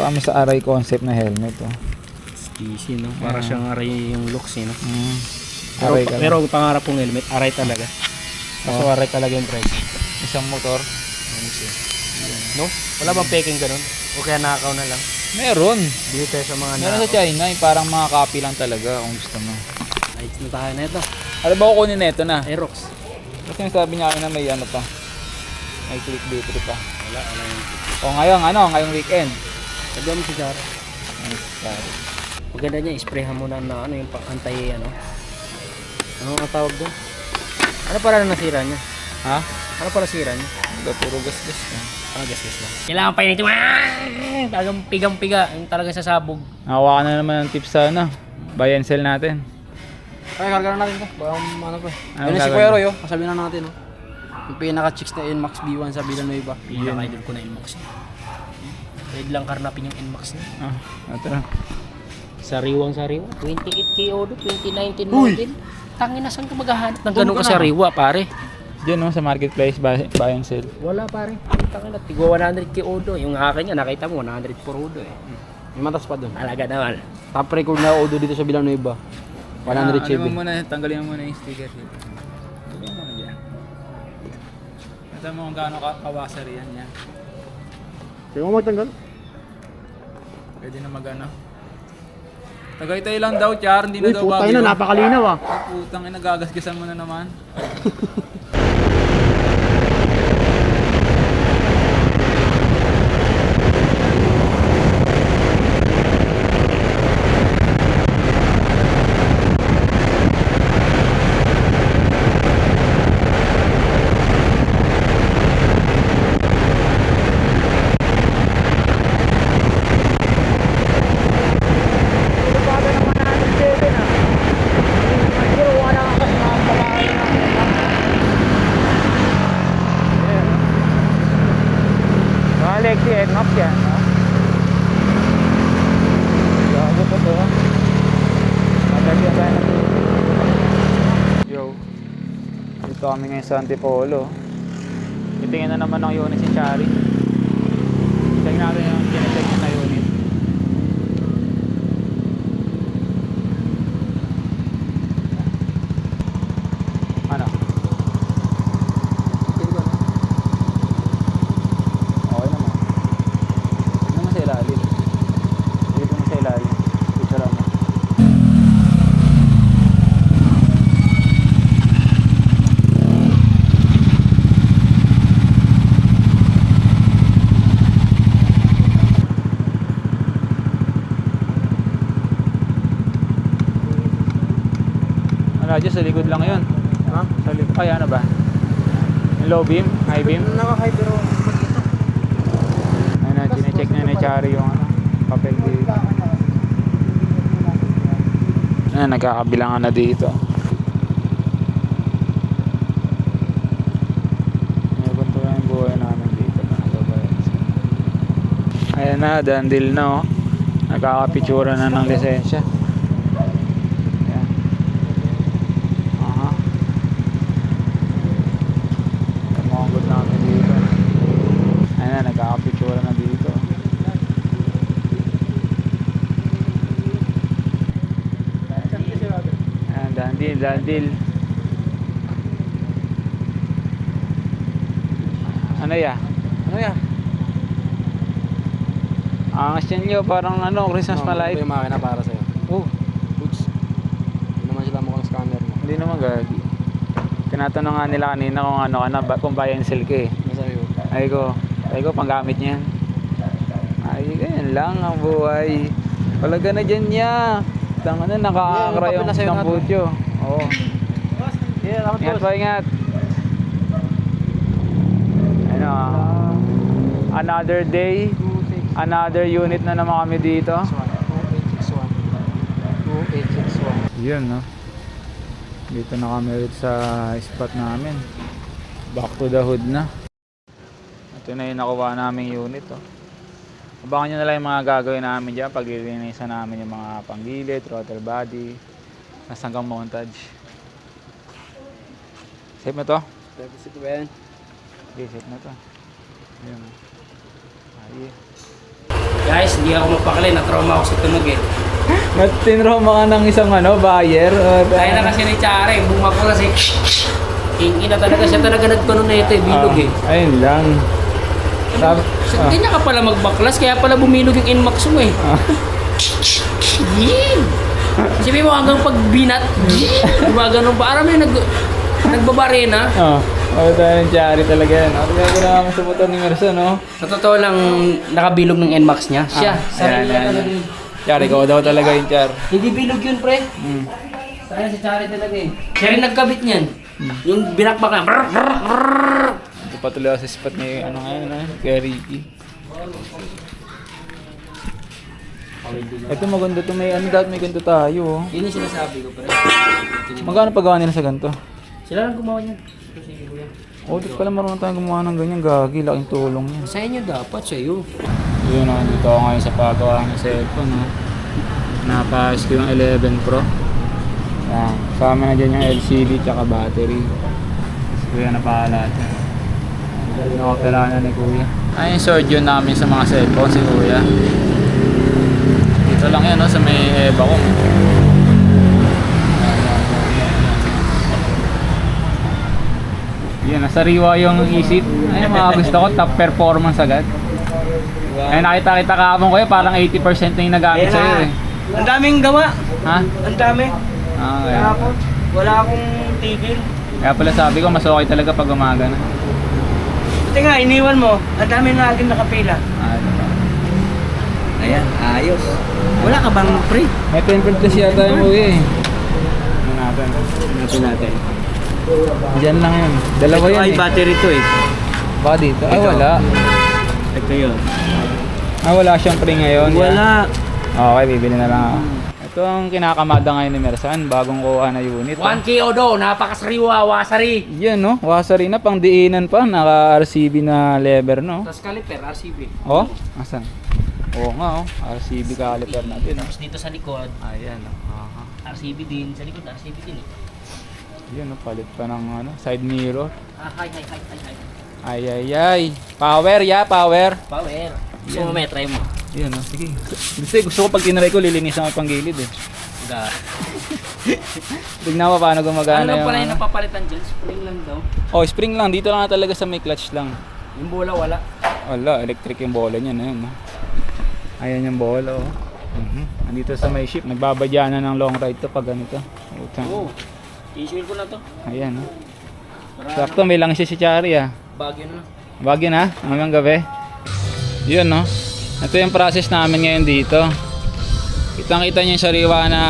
Kasama sa Aray concept na helmet. Oh. Easy, no? Para siyang Aray yung looks, no? Aray ka pero ang pangarap kong helmet, Aray talaga. Kaso Aray talaga yung price. Isang motor. No? Wala bang peking ganun? O kaya nakaw na lang? Meron. Dito tayo sa mga Meron sa China, yung parang mga copy lang talaga kung gusto mo. Ayos na tayo na ito. Ano ba kukunin neto na? Aerox. Kasi sabi niya akin na may ano pa. May click battery pa. Wala yung... O ngayong weekend. Sabi mo si Jaro. Nice, sorry. Maganda niya, isprayhan mo na ano yung anti ano. Ano ang tawag doon? Ano para nasira niya? Ha? Ano para nasira niya? Hindi, puro gas-gas na. Gas lang. Kailangan pa initin. Talagang pigang-piga. Yung talagang sasabog. Nakawa ka na naman ng tips sa ano. Buy and sell natin. Ay, karga na natin ito. Baka ano pa. Anong Yun si gagawin? Kuya Roy, kasabi na natin. Oh. Yung pinaka-chicks na NMAX B1 sa Villanueva. Pinaka-idol ko na NMAX niya. Pwede lang karnapin yung NMAX niya. Ito na. Sariwang-sariwa. 28K Odo, 2019 model. Tangin na saan ka maghahanap ng ganun kasariwa, pare? Diyan no, sa marketplace, buy and sell. Wala, pare. Tangin na, tigwa 100K Odo. Yung akin niya, nakita mo, 100 for Odo eh. May matas pa doon. Talaga naman. Top record na Odo dito sa Villanueva. 100 Ano CB. mo muna, tanggalin mo muna yung sticker dito. Tanggalin mo na dyan. Ito mo kung gaano kawasari yan yan. Sige mo magtanggal. Pwede na magano. Tagay-tay lang daw, Char. Hindi na Uy, daw putay na, napakalinaw ah. Ay, putang ina, gagasgasan mo na naman. Alexi, NMAX yan. Gago po to. Matagyan tayo na. Yo. Dito kami ngayon sa Antipolo. Itingin na naman ng unit si Chari. Check natin yung kinecheck niya na unit. Ano? Okay naman. Hindi naman sa ilalim. Dito naman sa ilalim. Dito lang. Radyo sa likod lang yun. Ha? Sa likod. Ay, ano ba? Yung low beam? High beam? Naka-high pero magkita. Ayun na, chinecheck na ni Chari yung ano, papel dito. Ayan, nagkakabilangan na dito. Ngayon ko yung buhay namin dito. Ayan na, dandil na oh. Nagkakapitsura na ng lisensya. Ayan. Aha. Tumanggot namin dito. Ayan na, nagkakapitsura na dito. Ayan, dandil. Ano ya? Ano yan? Angas yan nyo, parang ano, Christmas Ito malait. yung makina para sa'yo. Oh, Goods. Hindi naman sila mukhang scammer mo. hindi naman gagi. Tinatanong nga nila kanina kung ano ka na, kung buy and sell ka eh. Masabi ko. Ay ko, panggamit niyan. Ay, ganyan lang ang buhay. Palaga na dyan niya. Tanga na, nakakakra Yeah, yung papel na sa'yo natin. tambutyo. Oo. Yeah, dapat Ingat pa, ingat. Ano ah. Another day, another unit na naman kami dito. 2861. Yun, no? Dito na kami ulit sa spot namin. Back to the hood na. Ito na yung nakuha naming unit, oh. Abangan nyo na lang yung mga gagawin namin dyan. Paglilinisan namin yung mga panggilid, throttle body, hanggang montage. Safe na to? Deficit ba yan? Okay, safe na to. Yun. Ay. Guys, hindi ako mapakali. Na-trauma ako sa tunog eh. Tinroma ka ng isang buyer? Kaya na kasi ni Chare, bumaklas eh. King ina talaga siya talaga nagtunog na ito eh, bilog eh. Ayun lang. Ganyan ka pala magbaklas, kaya pala bumilog yung Nmax mo eh. Yin! Sabi mo hanggang pag binat, gumagano pa. Aram yung nagbabarena. Tayo ng Chari talaga yan. Kaya ko naman sa motor ni Merson, no? Sa totoo lang, nakabilog ng Nmax niya. Siya, sarili niya talaga yun. Chari, ikaw daw talaga yung Char. Hindi bilog yun, pre. Sana si Chari talaga eh. Siya rin nagkabit niyan. Yung binakbak na. Ito pa tuloy ako sa spot ni kay Ricky. Ito maganda to, may dapat may ganito tayo, oh. Yun yung sinasabi ko, pre. Magkano paggawa nila sa ganito? Sila lang gumawa niyan. Ito si Kuya. Di pala marunong tayong gumawa ng ganyan, gagi, laking tulong yan. Sa inyo dapat, sa iyo. Yun, dito ako ngayon sa paggawa ng cellphone, no? Napaayos ko yung 11 Pro. Yan, kasama na dyan yung LCD tsaka battery. Kuya na bahala ito. Nakapila na ni Kuya. Ay, yung sword yun namin sa mga cellphone, si Kuya. Dito lang yan, no? Sa may EVA ko. Yan, nasariwa yung isip. Ay, mga gusto ko, top performance agad. Ay, nakita-kita kahapon ko yun, parang 80% na yung nagamit sa'yo eh. Ang daming gawa. Ha? Ang dami. Kaya. Wala akong tigil. Kaya pala sabi ko, mas okay talaga pag umaga na. Buti nga, iniwan mo. Ang dami na agad nakapila. Ayan, ayos. Wala ka bang pre? May 10% plus yata yung uwi eh. Ano natin? Diyan lang yun. Dalawa Ito yan ay eh. battery to eh. Baka dito? Ay, wala. Ito yun. Wala siyang pre ngayon. Wala. Okay, bibili na lang ako. Ito ang kinakamada ngayon ni Mersan, bagong kuha na unit. 1K odo, napakasariwa, wasari. Yan no, wasari na, pang diinan pa, naka RCB na lever no. Tapos caliper, RCB. Oh, asan? Oo nga oh, RCB caliper natin oh. Tapos dito sa likod, Ayan oh. RCB din. Sa likod, RCB din eh. Yan oh, palit pa ng side mirror. Hi. Ay. Power ya, power. Power. Gusto mo may try mo? Yan oh, sige. Gusto ko pag tinry ko, lilinisan ko pang gilid eh. Da. Tignan mo paano gumagana Ano lang pala yung yung napapalitan dyan? Spring lang daw. Oh, spring lang. Dito lang talaga sa may clutch lang. Yung bola wala. Wala, electric yung bola niya na yun. Ayan yung bola oh. Andito sa may ship, nagbabadya na ng long ride to pag ganito. Oo. I-share ko na to. Ayan oh. Sakto, may lang siya si Chari ah. Bagyo na. Bagyo na, hanggang gabi. Yun no. Ito yung process namin ngayon dito. Kitang-kita niyo yung sariwa na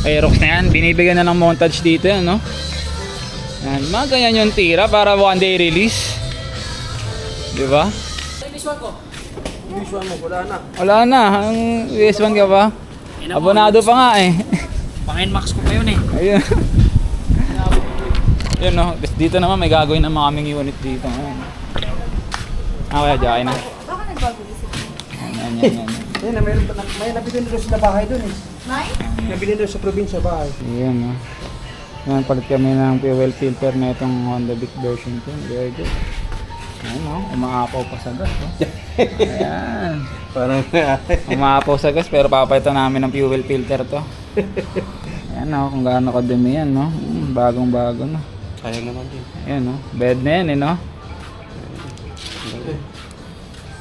Aerox na yan. Binibigyan na ng montage dito yan no. Yan, mga ganyan yung tira para one day release. Diba? This one ko. This one mo, wala na. Wala na, ang US1 ka pa. Abonado pa nga eh. Pang-Nmax ko pa yun eh. Ayun. Yun no, dito naman may gagawin ng mga kaming unit dito. Kaya dyan na. Baka nagbago isip mo. Yan. Yan, may nabili doon sa bahay doon eh. May? Nabili doon sa probinsya bahay. Ayan no. Yan, palit kami ng fuel filter na itong Honda Beat version 2. Good. Ayan no, umaapaw pa sa gas. Oh. Ayan. Parang Umaapaw sa gas pero papalitan namin ng fuel filter to. Ayan no, kung gaano kadumi yan no. Bagong bago no. sayang naman din. Ayan no, bed na yan eh no.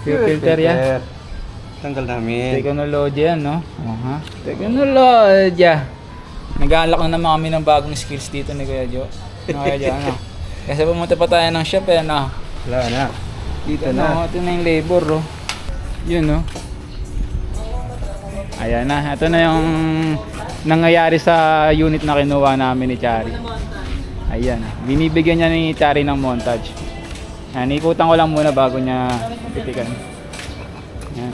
Fuel filter yan. Tanggal namin. Teknology yan no. Teknology. Nag-aalak na naman kami ng bagong skills dito ni Kuya Jo. Kuya Jo ano. Kasi pumunta pa tayo ng shop eh no. Wala na. Dito No, ito na yung labor oh. Yun no. Ayan na, ito na yung nangyayari sa unit na kinuha namin ni Chari. Ayan, binibigyan niya ni Chari ng montage. Ayan, ikutan ko lang muna bago niya titikan. Ayan.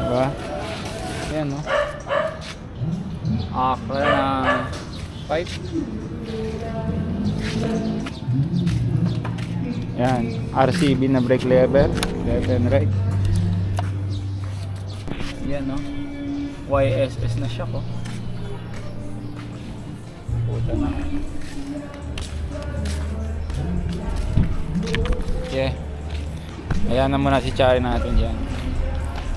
Diba? Ayan no. Akla na pipe. Yan, RCB na brake lever, left and right. Yan no. YSS na siya ko. Puta na. Yeah. Ayan na muna si Chari natin dyan.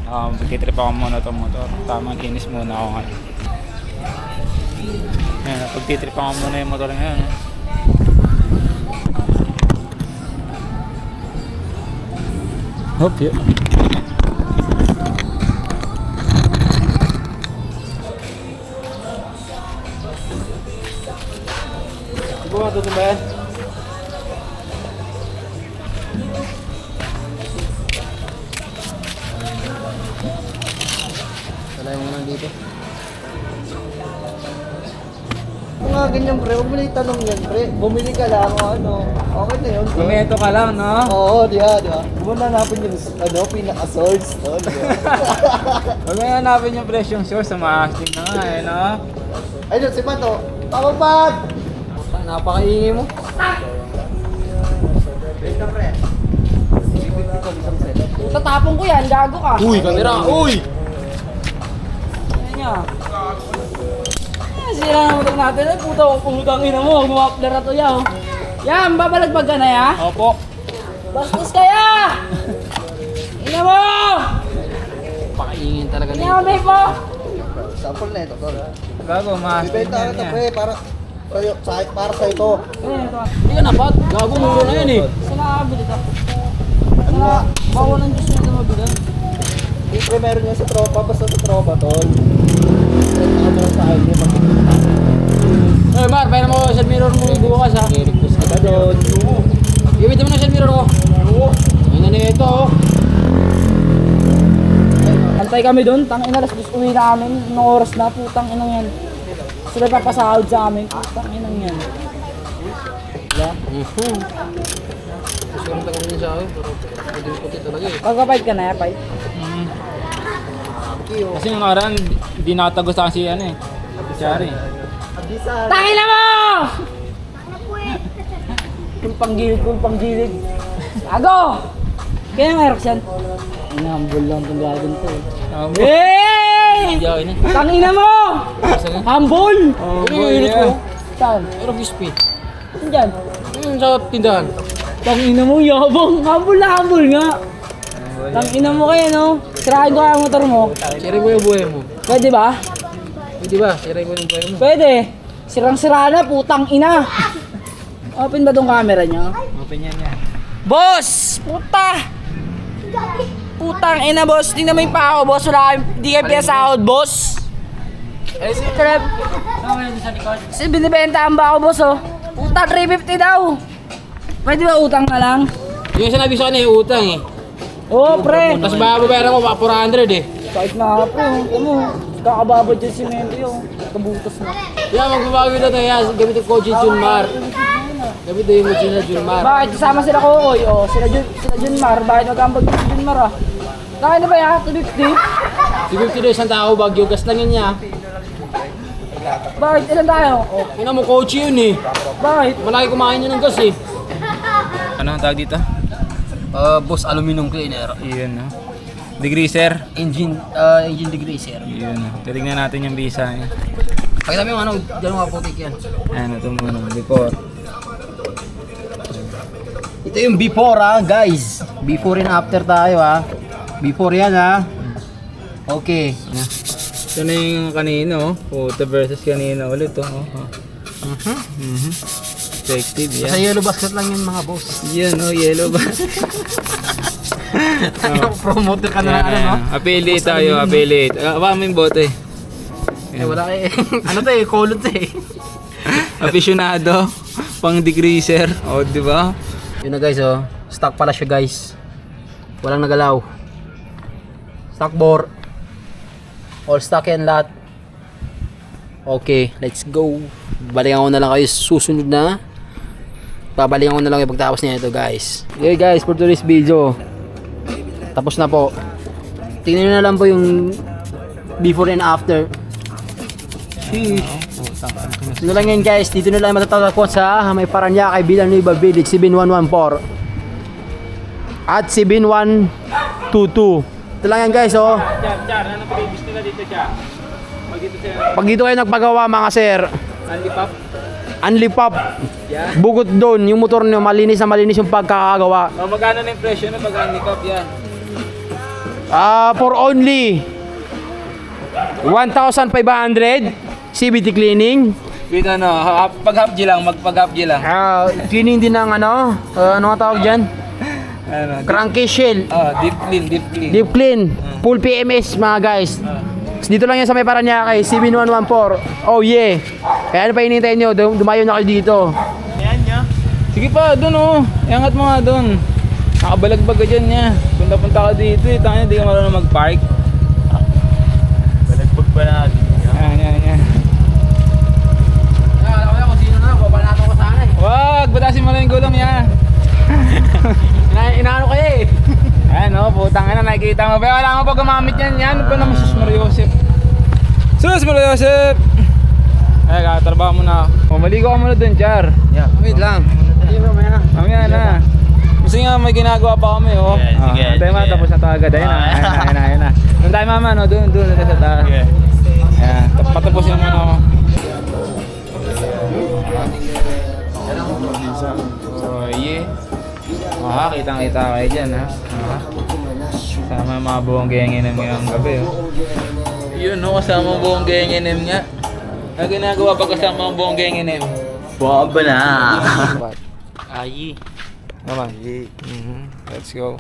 Magkitrip ako muna itong motor. Tamang inis muna ako ngayon. Ayan, pagtitrip ako muna yung motor ngayon. Hop, yun. Di ba matuto ba yan? Talay mo lang dito. Kung nga ganyan pre, huwag mo na itanong yan pre. Bumili ka lang o ano. Okay na yun. Pre. Bumeto ka lang, no? Oo, di ba? Huwag mo na hanapin yung pinaka-source. No? Di ba? Huwag mo hanapin yung presyong source. Sumahasting na nga, eh, no? Ayun, si Pato. Pamapag! Napakaingi mo. Wait na pre. Tatapon ko yan, gago ka. Uy, kamera! Uy! Ayan nga. Sira na motor natin. Ay, puta, pumutang ina mo. Gumapler na to yaw. Yan, babalagbag ka na ya. Opo. Bastos kaya! Ina mo! Pakaingin talaga Ina mo, babe mo! Sample na ito, tol. Gago, mahasting Ibenta yan ka ito, yan. pre, para sa ito. Eh, ito. Hindi ka napat. Gago muro na yun eh. Saan nakakabili ito? Ano nga? Bawa ng Diyos na ito mabilan. Hindi, pre, meron yan sa tropa. Basta sa tropa, tol. Ito ka sa akin, Hey, Mar, pera mo sa mirror mo bukas ha. i-request ka ba doon? Gamitin mo na sa mirror ko. Ano na ito, oh. Antay kami doon, tangin na, alas uwi na kami. Anong oras na, putang inang yan. Sila papasahod sa amin, putang inang yan. Diba? Gusto rin tagal niya sa akin, pero pwede yung puti talaga eh. Pagkapahit ka na, yapay. Kasi yung nakaraan, di nakatagos sa kasi ano eh. Chari. Tangin na mo! Kulpang gilid. Gago! Kaya nga Aerox yan. Inahambol lang itong gagawin to eh. Hey! Tangin na mo! Humble! Ano yung unit mo? Saan? Pero crispy. Saan dyan? Yung sa tindahan. Tangina mo, yabang. Humble na humble nga. Tangina mo kayo, no? Sirahin ko kaya ang motor mo. Siray ko yung buhay mo. Pwede ba? Pwede ba? Siray ko yung buhay mo. Pwede. Sirang-sira na, putang ina. Open ba tong camera niya? Open yan yan. Boss! Puta! Putang ina, boss. Tingnan mo yung pa ako, boss. Wala kang, di kayo pinasahod, boss. Eh, si Trap. Kasi binibentahan ba ako, boss, oh? Puta, 350 daw. Pwede ba utang na lang? Yung sinabi sa kanya yung utang eh. Oo, pre. Tapos babayaran ko 400 eh. Kahit na po, ito mo. Kakababa dyan si Mendo yung kabutas na. Yan, magbabago ito tayo. Gamit yung Koji Junmar. Gamit yung Mojina Junmar. Bakit kasama sila Kokoy? O, sila Junmar. Bakit magambag si Junmar ah? Kaya na ba yan? 250? Si 50 daw isang tao, bagyo. Gas lang yun niya. Bakit? Ilan tayo? O, Kina mo, Koji yun eh. bakit? Malaki kumain yun ng gas eh. Ano ang tawag dito? Boss Aluminum Cleaner. Iyon, no? Degreaser. Engine degreaser. Iyon, no? Titignan natin yung visa niya. Pakita mo yung ano, dyan mga putik yan. Ano ito muna, before. Ito yung before guys. Before and after tayo Before yan Okay. Ito na yung kanino, photo versus kanino ulit, oh. Effective, Sa yan. yellow basket lang yun mga boss. Yan, oh, yellow ba? Promoter ka na Yan, yan. Affiliate tayo, affiliate. Awa mo yung bote. wala ano to color to Aficionado, pang degreaser. O, di ba? Yun na guys stock pala siya guys. Walang nagalaw. Stock bore. All stock yan lahat. Okay, let's go. Balikan ko na lang kayo sa susunod na. Babalikan ko na lang kayo pagtapos niya ito guys. Okay guys, for today's video. Tapos na po. Tingnan nyo na lang po yung before and after. Ano lang yan guys, dito na lang matatagpuan sa may Paranaque, Villanueva Village, 7114 at 7122. Ito lang yan guys Char, ano pa yung gusto ka dito, Char? Pag dito siya, Pag dito kayo nagpagawa mga sir, Andy Pop? Unlipop. Bukod doon, yung motor nyo malinis na malinis yung pagkakagawa. Oh, magkano na yung presyo na pag-handicap yan? For only 1,500 CVT cleaning. With ano, pag-half G lang, magpag-half G lang. Cleaning din ng ano nga tawag dyan? Ano, Cranky shell. deep clean, deep clean. Deep clean. Full PMS mga guys. Dito lang yan sa may Paranaque, CB1114. Oh yeah. Kaya ano pa hinihintay nyo? Dumayo na kayo dito. Ayan niya. Sige pa, dun oh. Iangat mo nga dun. Nakabalagbag ka dyan niya. Punta-punta ka dito eh. Tangina, di ka marunong mag-park. Balagbag pa natin. Yan. Alam ko yan kung sino na. Babanato ko sana eh. Wag! Batasin mo lang yung gulong niya. Inaano kayo eh. Ayan o, putang ina, nakikita mo ba? Wala mo pa gumamit yan. Yan pa naman Sus Maria Joseph. Sus Maria Joseph! Ay, kakatrabaho mo na. Maligo ka muna dun, Char. Yeah. Wait lang. Mamaya na. Kasi nga may ginagawa pa kami, oh. Sige, Antay mo, tapos na ito agad. Ayun na. Doon tayo mama, no? Doon sa taas. Ayan, patapusin mo na ako. Oh, yeah. Kitang-kita kayo dyan, ha? Sama yung mga buong genginem ngayong gabi, oh. Yun, no? Kasama ang buong genginem nga. Ano ginagawa pag kasama ang buong genginem? Bomba na. Ayi. Naman. Let's go.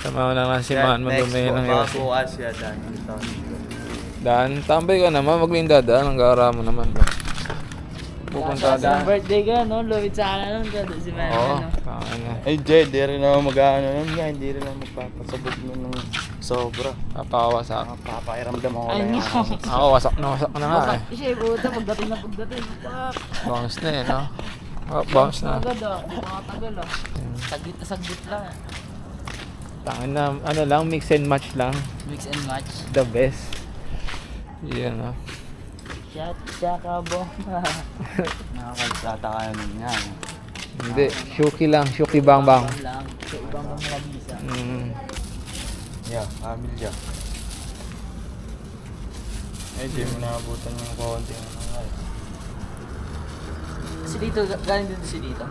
Sama na lang si Man, madumi ng iyo. Bukas siya dyan. Dan, tambay ka naman, maglinda daan, ang gara mo naman. Pupunta daan. Birthday ka, no? Lumit sa kanan nun. Si Mami, Oo, no? kanya. Ay, Jay, di rin ako mag-ano nun nga. Hindi rin ako magpapasabog nun ng sobra. Papawasak. Papakiramdam ako Ay, na yan. Ako, wasak na nga eh. Siya, puta, pagdating. Fuck. Bounce na eh, no? Oh, bounce na. Agad ah, di makatagal ah. Saglit lang ah. Tangin na, ano lang, mix and match lang. Mix and match. The best. Yan, no? Siya ka, bo. Nakakagtata ka nun yan. Hindi, Shuki lang, Shuki bang bang. Lang. So, ibang mga bisa. Yeah, Amilya. Ay, di mo naabutan yung konting ano nga. Si dito, galing din si dito.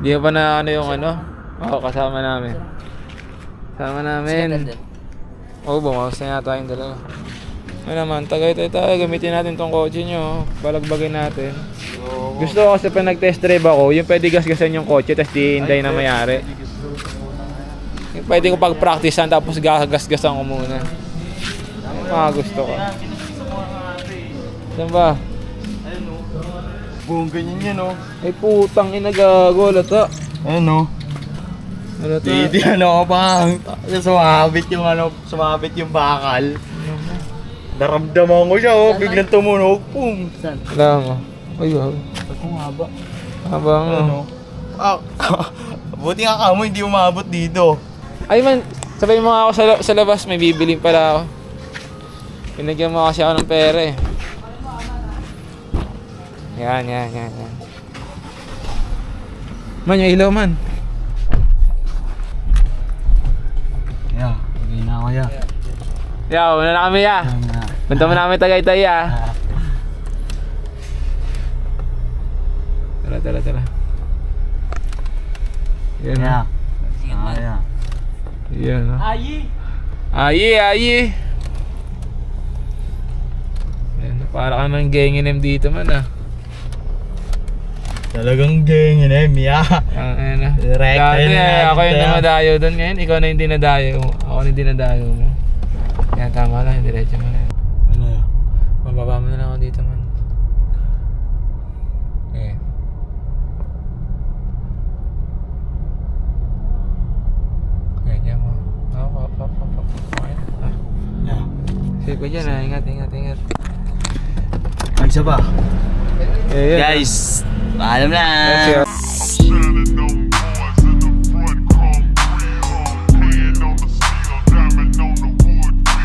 Hindi pa na ano yung ano? Oo, kasama namin. Kasama namin. Oo, bumawas na yata yung dalawa. Ano naman, tagay tayo, gamitin natin tong kotse nyo. Balagbagin natin. Gusto ko kasi pag nag-test drive ako, yung pwede gasgasan yung kotse tapos di hinday na mayari. Yung pwede ko pag-practicean tapos gasgasan ko muna. Yung mga gusto ko. Saan ba? Buong ganyan yan, oh. Ay putang ina gago, lata. Ayun, oh. Lata. Di ano pa. Sumabit yung bakal. Naramdaman ko siya, oh. Biglang tumunog. Pum. Saan? Wala mo. Ay, wow. Kung haba. Haba nga. Ano? Buti nga kamo, hindi umabot dito. Ay man, sabihin mo nga ako sa labas, may bibili pala ako. Pinagyan mo kasi ako ng pera eh. Yan. Man, yung ilaw man. Yeah, hindi na ako ya. Ya, una na kami ya. Punta mo namin Tagaytay ya. Tara. Yan na. Yan na. Ayi. Yan, para ka ng genginem dito man ah. Talagang gengin eh, Mia. Ano. Rekta Dati yun, ako yung rekta. namadayo doon. Ngayon, ikaw na yung dinadayo mo. Ako na yung dinadayo mo. Yan, tama lang. Diretso mo na. Ano yun? Mababa mo na lang ako dito man. Okay. Ganyan mo. Okay na. Yeah. Safe ka dyan ah. Ingat. Ay, isa pa. Yeah. Guys, paalam na. Let's go.